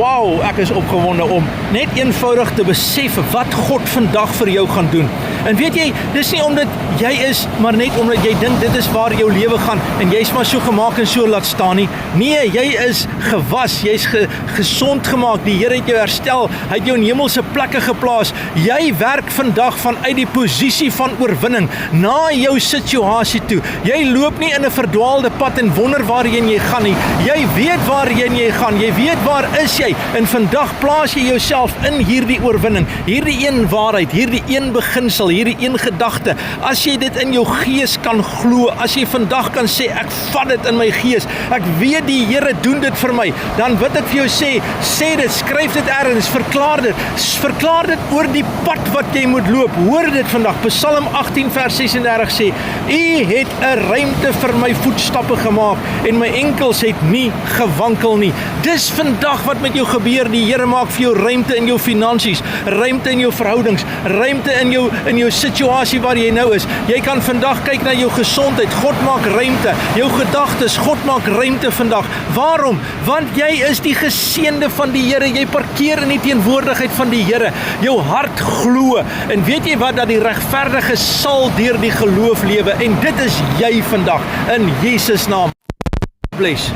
Wow, ek is opgewonde om net eenvoudig te besef wat God vandag vir jou gaan doen. En weet jy, dis nie omdat jy is, maar net omdat jy dink dit is waar jou lewe gaan en jy's maar so gemaak en so laat staan nie. Nee, jy is gewas, jy's gesond gemaak, die Here het jou herstel, hy het jou in hemelse plekke geplaas. Jy werk vandag vanuit die posisie van oorwinning na jou situasie toe. Jy loop nie in 'n verdwaalde pad en wonder waarheen jy gaan nie. Jy weet waarheen jy gaan, jy weet waar is jy en vandag plaas jy jouself in hierdie oorwinning, hierdie een waarheid, hierdie een beginsel, hierdie een gedagte. As jy dit in jou gees kan glo, as jy vandag kan sê, ek vat dit in my gees, ek weet die Here doen dit vir my, dan wil ek vir jou sê dit, skryf dit ergens, verklaar dit oor die pad wat jy moet loop. Hoor dit vandag, Psalm 18 vers 36 sê, U het 'n ruimte vir my voetstappe gemaak en my enkels het nie gewankel nie. Dis vandag wat met jou gebeur, die Here maak vir jou ruimte in jou finansies, ruimte in jou verhoudings, ruimte in jou situasie waar jy nou is. Jy kan vandag kyk na jou gesondheid, God maak ruimte, jou gedagtes, God maak ruimte vandag. Waarom? Want jy is die geseënde van die Here, jy parkeer in die teenwoordigheid van die Here, jou hart glo, en weet jy wat, dat die regverdige sal deur die geloof lewe, en dit is jy vandag, in Jesus naam. Bless.